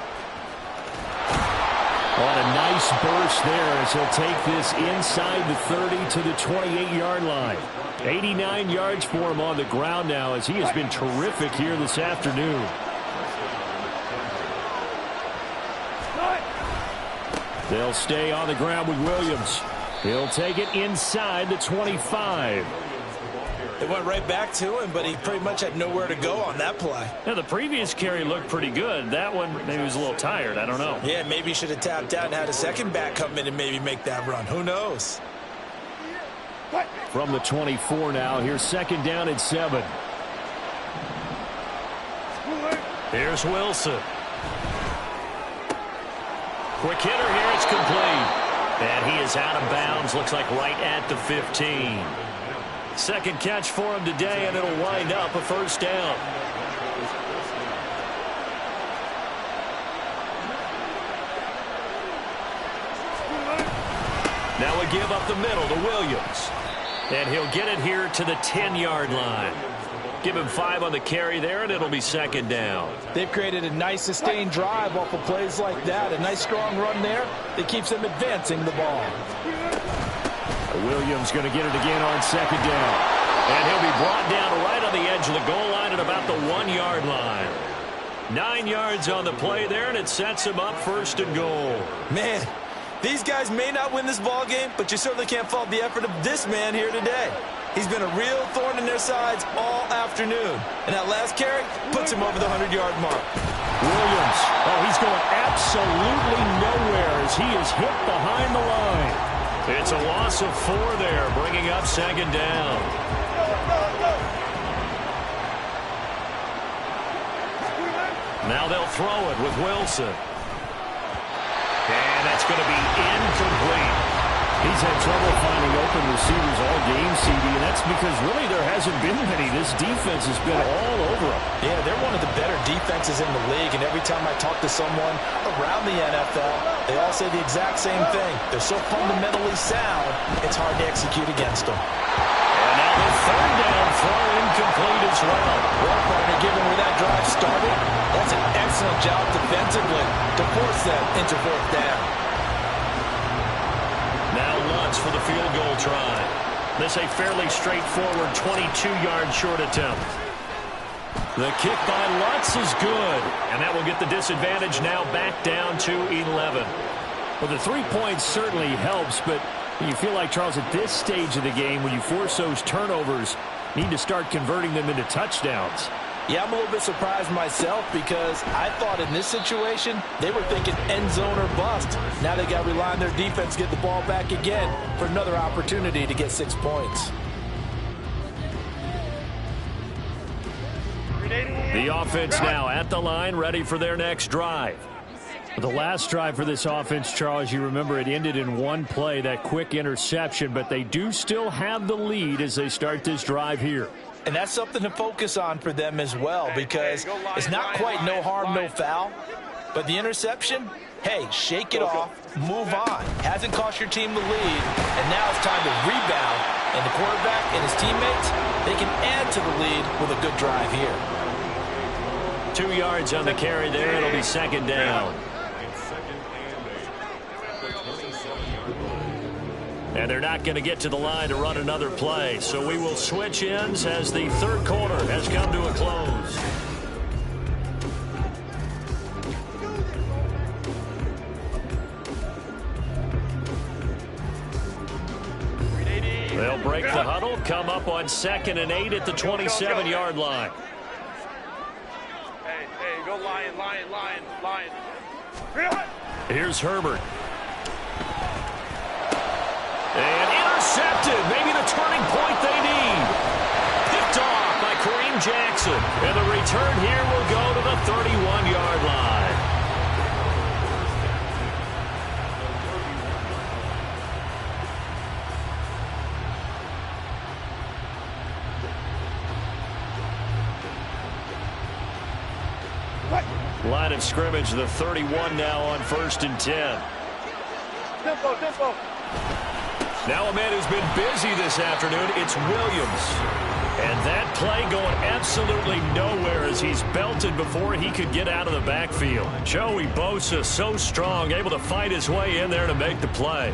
On a nice burst there as he'll take this inside the 30 to the 28-yard line. 89 yards for him on the ground now as he has been terrific here this afternoon. They'll stay on the ground with Williams. He'll take it inside the 25. They went right back to him, but he pretty much had nowhere to go on that play. Now, the previous carry looked pretty good. That one, maybe he was a little tired. I don't know. Yeah, maybe he should have tapped out and had a second back come in and maybe make that run. Who knows? From the 24 now, here's 2nd down and 7. Here's Wilson. Quick hitter here, it's complete. And he is out of bounds, looks like right at the 15. Second catch for him today, and it'll wind up a 1st down. Now we give up the middle to Williams. And he'll get it here to the 10-yard line. Give him 5 on the carry there, and it'll be second down. They've created a nice sustained drive off of plays like that. A nice strong run there that keeps them advancing the ball. Williams going to get it again on second down. And he'll be brought down right on the edge of the goal line at about the 1-yard line. 9 yards on the play there, and it sets him up first and goal. Man, these guys may not win this ball game, but you certainly can't fault the effort of this man here today. He's been a real thorn in their sides all afternoon. And that last carry puts him over the 100-yard mark. Williams, oh, he's going absolutely nowhere as he is hit behind the line. It's a loss of 4 there, bringing up second down. Now they'll throw it with Wilson. And that's going to be incomplete. He's had trouble finding open receivers all game, CD, and that's because really there hasn't been many. This defense has been all over him. Yeah, they're one of the better defenses in the league, and every time I talk to someone around the NFL, they all say the exact same thing. They're so fundamentally sound, it's hard to execute against them. And now the third down throw incomplete as well. Well, partner, given where that drive started, that's an excellent job defensively to force them into fourth down. Now Lutz for the field goal try. This a fairly straightforward 22-yard short attempt. The kick by Lutz is good, and that will get the disadvantage now back down to 11. Well, the 3 points certainly helps, but you feel like, Charles, at this stage of the game, when you force those turnovers, you need to start converting them into touchdowns. Yeah, I'm a little bit surprised myself because I thought in this situation they were thinking end zone or bust. Now they got to rely on their defense to get the ball back again for another opportunity to get 6 points. The offense now at the line, ready for their next drive. The last drive for this offense, Charles, you remember it ended in one play, that quick interception, but they do still have the lead as they start this drive here. And that's something to focus on for them as well because it's not quite no harm, no foul. But the interception, hey, shake it off, move on. Hasn't cost your team the lead, and now it's time to rebound. And the quarterback and his teammates, they can add to the lead with a good drive here. 2 yards on the carry there. It'll be second down. And they're not going to get to the line to run another play. So we will switch ends as the third quarter has come to a close. They'll break the huddle, come up on 2nd and 8 at the 27-yard line. Hey, go line. Here's Herbert. And intercepted. Maybe the turning point they need. Picked off by Kareem Jackson. And the return here will go to the 31-yard line. Line of scrimmage, the 31 now on 1st and 10. Tempo. Now a man who's been busy this afternoon, it's Williams. And that play going absolutely nowhere as he's belted before he could get out of the backfield. Joey Bosa so strong, able to fight his way in there to make the play.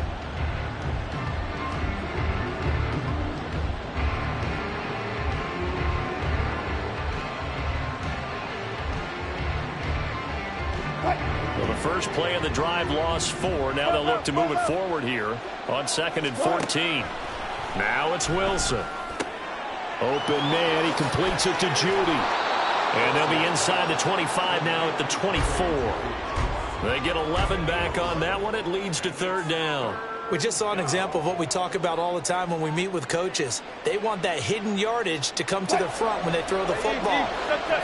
Well, the first play of the drive lost 4. Now they'll look to move it forward here on 2nd and 14. Now it's Wilson. Open man. He completes it to Judy. And they'll be inside the 25 now at the 24. They get 11 back on that one. It leads to 3rd down. We just saw an example of what we talk about all the time when we meet with coaches. They want that hidden yardage to come to the front when they throw the football.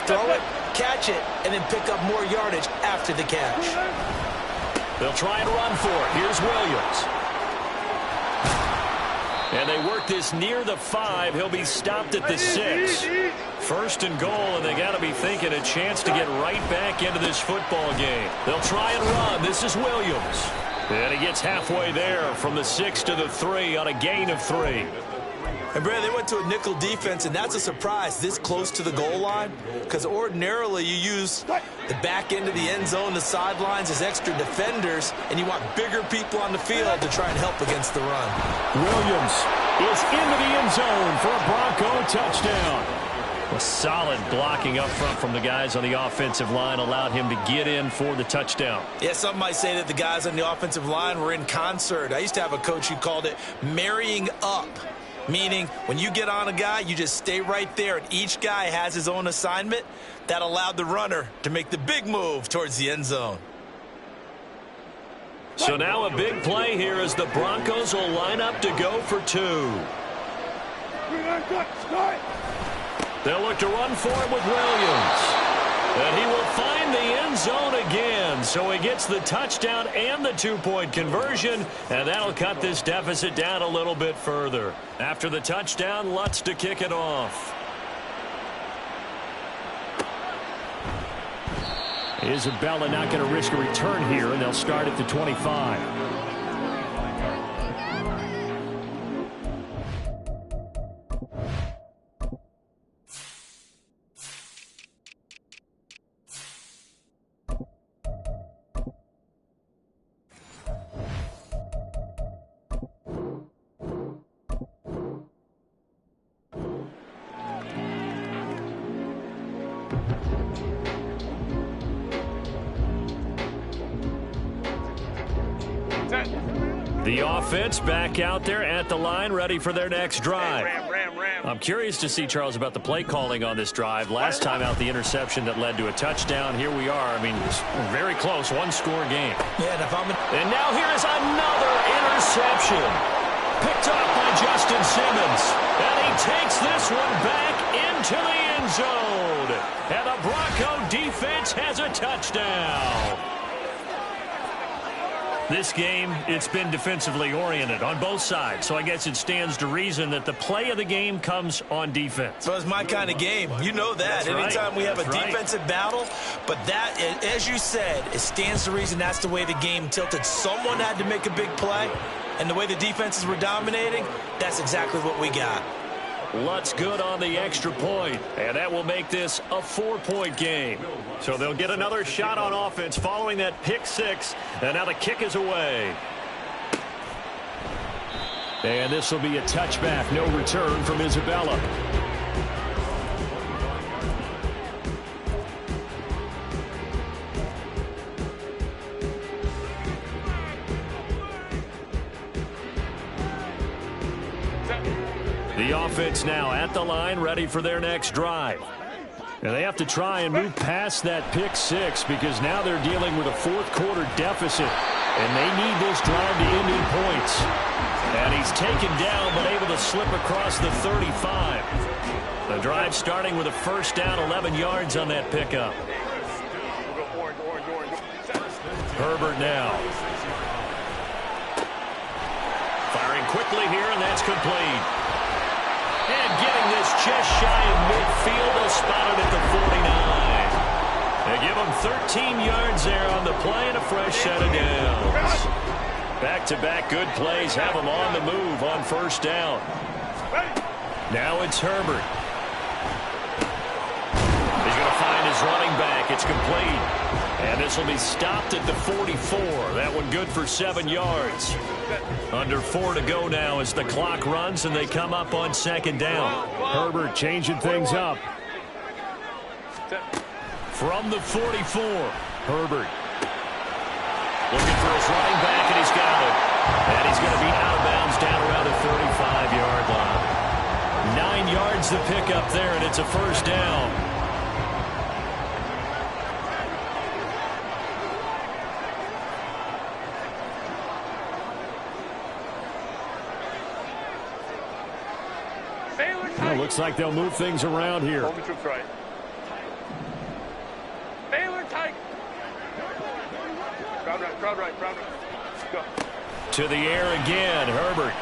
Throw it, catch it, and then pick up more yardage after the catch. They'll try and run for it. Here's Williams. And they work this near the 5. He'll be stopped at the 6. 1st and goal, and they got to be thinking a chance to get right back into this football game. They'll try and run. This is Williams. And he gets halfway there from the 6 to the 3 on a gain of 3. And, Brad, they went to a nickel defense, and that's a surprise this close to the goal line, because ordinarily you use the back end of the end zone, the sidelines as extra defenders, and you want bigger people on the field to try and help against the run. Williams is into the end zone for a Bronco touchdown. A solid blocking up front from the guys on the offensive line allowed him to get in for the touchdown. Yeah, some might say that the guys on the offensive line were in concert. I used to have a coach who called it marrying up, meaning when you get on a guy, you just stay right there, and each guy has his own assignment. That allowed the runner to make the big move towards the end zone. So now a big play here as the Broncos will line up to go for 2. They'll look to run for it with Williams. And he will find the end zone again. So he gets the touchdown and the 2-point conversion. And that'll cut this deficit down a little bit further. After the touchdown, Lutz to kick it off. Isabella not going to risk a return here, and they'll start at the 25. The offense back out there at the line, ready for their next drive. I'm curious to see, Charles, about the play calling on this drive. Last time out, the interception that led to a touchdown. Here we are. I mean, very close, one-score game. Yeah, and now here is another interception. Picked up by Justin Simmons. And he takes this one back into the end zone. And the Bronco defense has a touchdown. This game, it's been defensively oriented on both sides, so I guess it stands to reason that the play of the game comes on defense. So it's my kind of game. You know that. That's Anytime right. we have That's a defensive battle, but that, as you said, it stands to reason that's the way the game tilted. Someone had to make a big play, and the way the defenses were dominating, that's exactly what we got. Lutz good on the extra point, and that will make this a 4-point game. So they'll get another shot on offense following that pick 6, and now the kick is away. And this will be a touchback, no return from Isabella. The offense now at the line, ready for their next drive. And they have to try and move past that pick 6 because now they're dealing with a fourth-quarter deficit. And they need this drive to end in points. And he's taken down but able to slip across the 35. The drive starting with a first down, 11 yards on that pickup. Herbert now. Firing quickly here, and that's complete. And getting this just shy of midfield, they'll spot it at the 49. They give him 13 yards there on the play and a fresh set of downs. Back-to-back good plays have him on the move on first down. Now it's Herbert. He's going to find his running back. It's complete. And this will be stopped at the 44. That one good for 7 yards. Under 4 to go now as the clock runs and they come up on second down. Herbert changing things up. From the 44, Herbert. Looking for his running back, and he's got it. And he's going to be out of bounds down around the 35-yard line. 9 yards to pick up there, and it's a first down. Well, looks like they'll move things around here. Hold the troops right. Baylor tight. Crowd right, crowd right, crowd right. Go. To the air again, Herbert.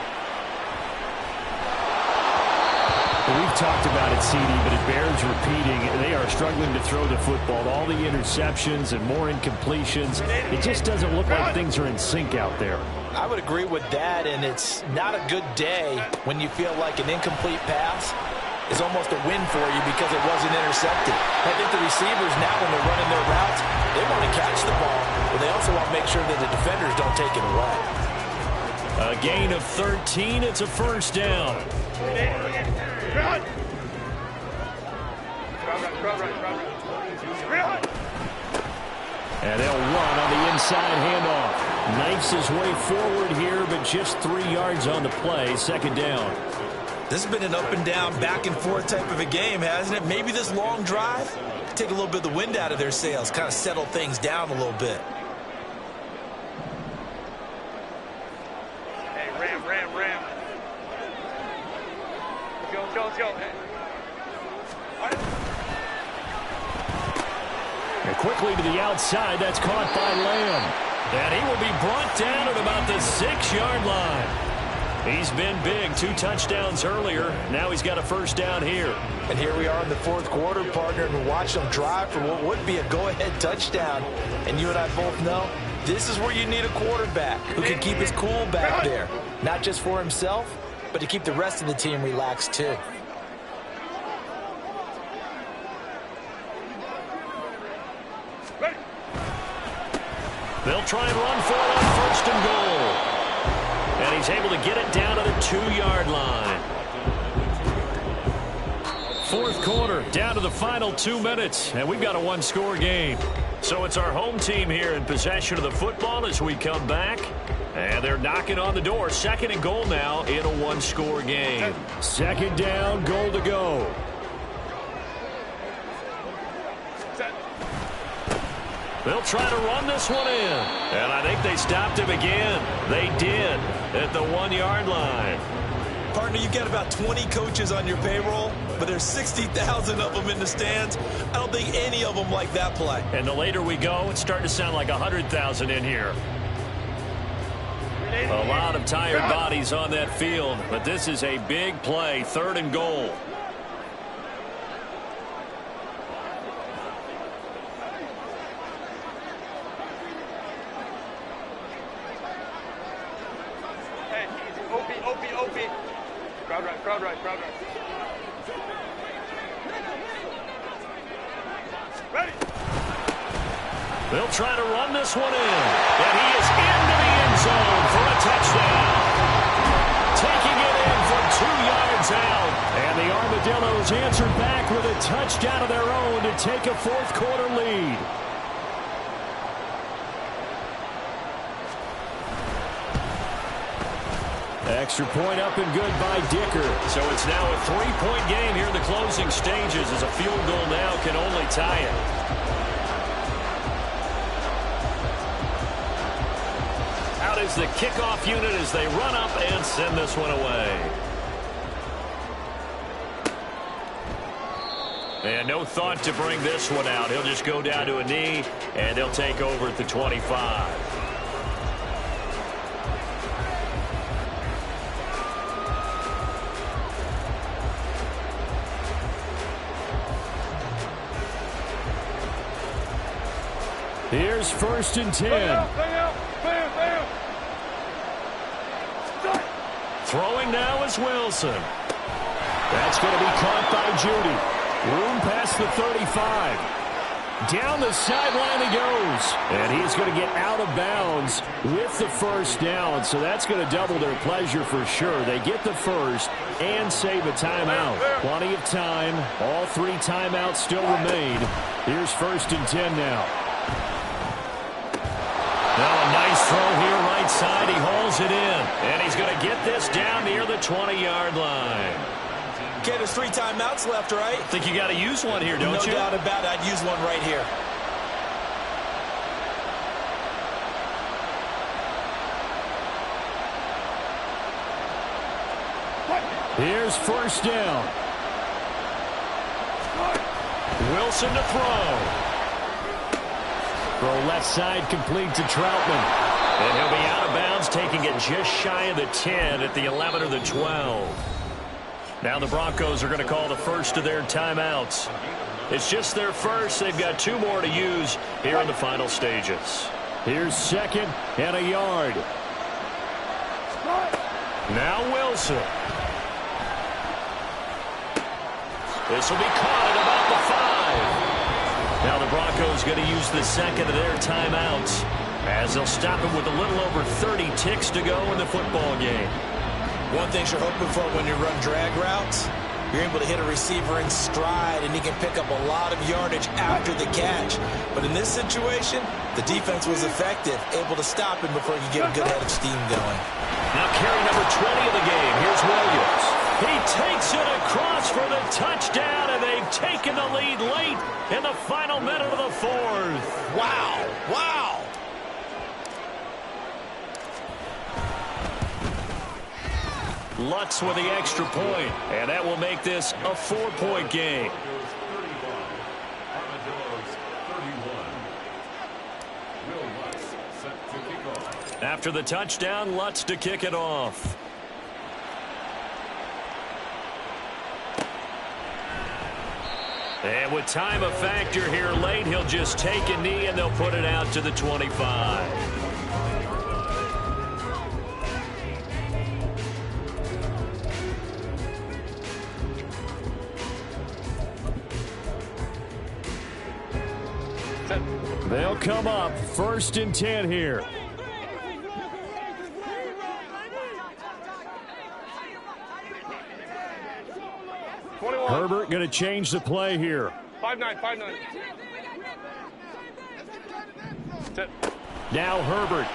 Well, we've talked about it, CD, but it bears repeating. They are struggling to throw the football. All the interceptions and more incompletions. It just doesn't look like things are in sync out there. I would agree with that, and it's not a good day when you feel like an incomplete pass is almost a win for you because it wasn't intercepted. I think the receivers now, when they're running their routes, they want to catch the ball, but they also want to make sure that the defenders don't take it away. A gain of 13. It's a first down. And they'll run on the inside handoff. Knifes his way forward here, but just 3 yards on the play. Second down. This has been an up and down, back and forth type of a game, hasn't it? Maybe this long drive, take a little bit of the wind out of their sails, kind of settle things down a little bit. Hey, ram. Let's go. Hey. And quickly to the outside. That's caught by Lamb. And he will be brought down at about the 6-yard line. He's been big. 2 touchdowns earlier. Now he's got a first down here. And here we are in the fourth quarter, partner, and watch them drive for what would be a go-ahead touchdown. And you and I both know this is where you need a quarterback who can keep his cool back there. Not just for himself, but to keep the rest of the team relaxed too. They'll try and run for it on first and goal. And he's able to get it down to the 2-yard line. Fourth quarter, down to the final 2 minutes, and we've got a 1-score game. So it's our home team here in possession of the football as we come back. And they're knocking on the door. Second and goal now in a 1-score game. Second down, goal to go. They'll try to run this one in. And I think they stopped him again. They did at the 1-yard line. Partner, you've got about 20 coaches on your payroll, but there's 60,000 of them in the stands. I don't think any of them like that play. And the later we go, it's starting to sound like 100,000 in here. A lot of tired bodies on that field, but this is a big play. Third and goal. Crowd right. Ready. They'll try to run this one in. And he is into the end zone for a touchdown. Taking it in from 2 yards out. And the Armadillos answer back with a touchdown of their own to take a fourth quarter lead. Extra point up and good by Dicker. So it's now a 3-point game here in the closing stages as a field goal now can only tie it. Out is the kickoff unit as they run up and send this one away. And no thought to bring this one out. He'll just go down to a knee, and they'll take over at the 25. Here's first and 10. Bam. Throwing now is Wilson. That's going to be caught by Judy. Room past the 35. Down the sideline he goes. And he's going to get out of bounds with the first down. So that's going to double their pleasure for sure. They get the first and save a timeout. Plenty of time. All 3 timeouts still remain. Here's first and 10 now. Now a nice throw here right side. He hauls it in. And he's going to get this down near the 20-yard line. Okay, there's 3 timeouts left, right? Think you got to use one here, don't you? No doubt about it. I'd use one right here. Here's first down. Wilson to throw. Throw left side complete to Troutman. And he'll be out of bounds, taking it just shy of the 10 at the 11 or the 12. Now the Broncos are going to call the first of their timeouts. It's just their first. They've got 2 more to use here in the final stages. Here's 2nd and a yard. Now Wilson. This will be caught at about the 5. Now the Broncos going to use the 2nd of their timeouts, as they'll stop him with a little over 30 ticks to go in the football game. One thing you're hoping for when you run drag routes, you're able to hit a receiver in stride, and he can pick up a lot of yardage after the catch. But in this situation, the defense was effective, able to stop him before he could get a good head of steam going. Now carry number 20 of the game. Here's Williams. He takes it across for the touchdown, and they've taken the lead late in the final minute of the 4th. Wow. Wow. Lutz with the extra point, and that will make this a 4-point game. After the touchdown, Lutz to kick it off. And with time a factor here late, he'll just take a knee and they'll put it out to the 25. They'll come up 1st and 10 here. Herbert going to change the play here. 5-9, 5-9. Now Herbert.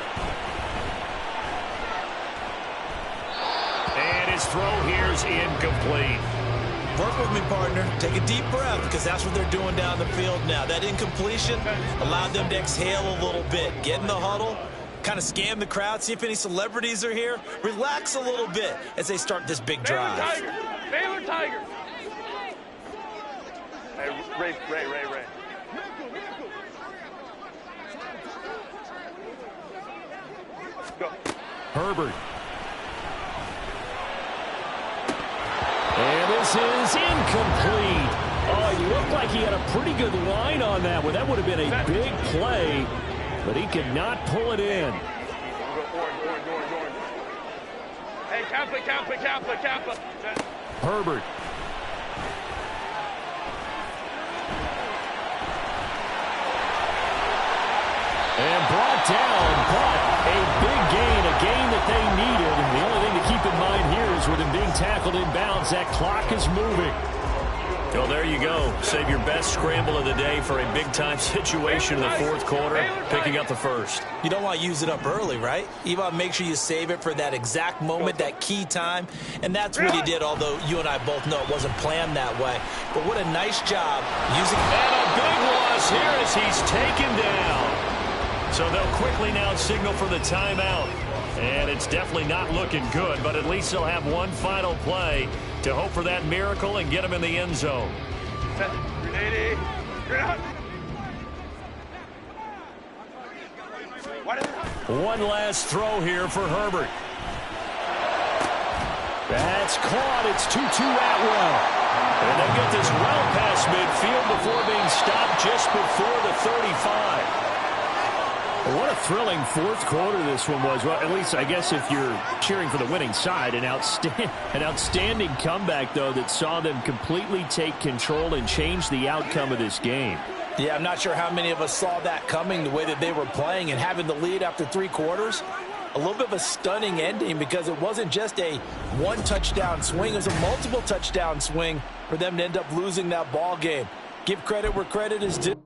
And his throw here is incomplete. Work with me, partner. Take a deep breath, because that's what they're doing down the field now. That incompletion allowed them to exhale a little bit. Get in the huddle, kind of scan the crowd, see if any celebrities are here. Relax a little bit as they start this big drive. Baylor Tigers. Hey, Ray. Go. Herbert. And this is incomplete. Oh, he looked like he had a pretty good line on that one. That would have been a big play, but he could not pull it in. Orange. Hey, Kappa. Herbert. And brought down, but a big gain, a gain that they needed. And the only thing to keep in mind here is with him being tackled in bounds, that clock is moving. Well, there you go. Save your best scramble of the day for a big-time situation in the 4th quarter, picking up the 1st. You don't want to use it up early, right? You want to make sure you save it for that exact moment, that key time. And that's what he did, although you and I both know it wasn't planned that way. But what a nice job using... And a big loss here as he's taken down. So they'll quickly now signal for the timeout. And it's definitely not looking good, but at least they'll have one final play to hope for that miracle and get him in the end zone. Grenade. One last throw here for Herbert. That's caught. It's 2-2 Atwell. And they get this well past midfield before being stopped just before the 35. What a thrilling 4th quarter this one was. Well, at least I guess if you're cheering for the winning side, an outstanding comeback, though, that saw them completely take control and change the outcome of this game. Yeah, I'm not sure how many of us saw that coming, the way that they were playing and having the lead after 3 quarters. A little bit of a stunning ending, because it wasn't just a one-touchdown swing. It was a multiple touchdown swing for them to end up losing that ball game. Give credit where credit is due.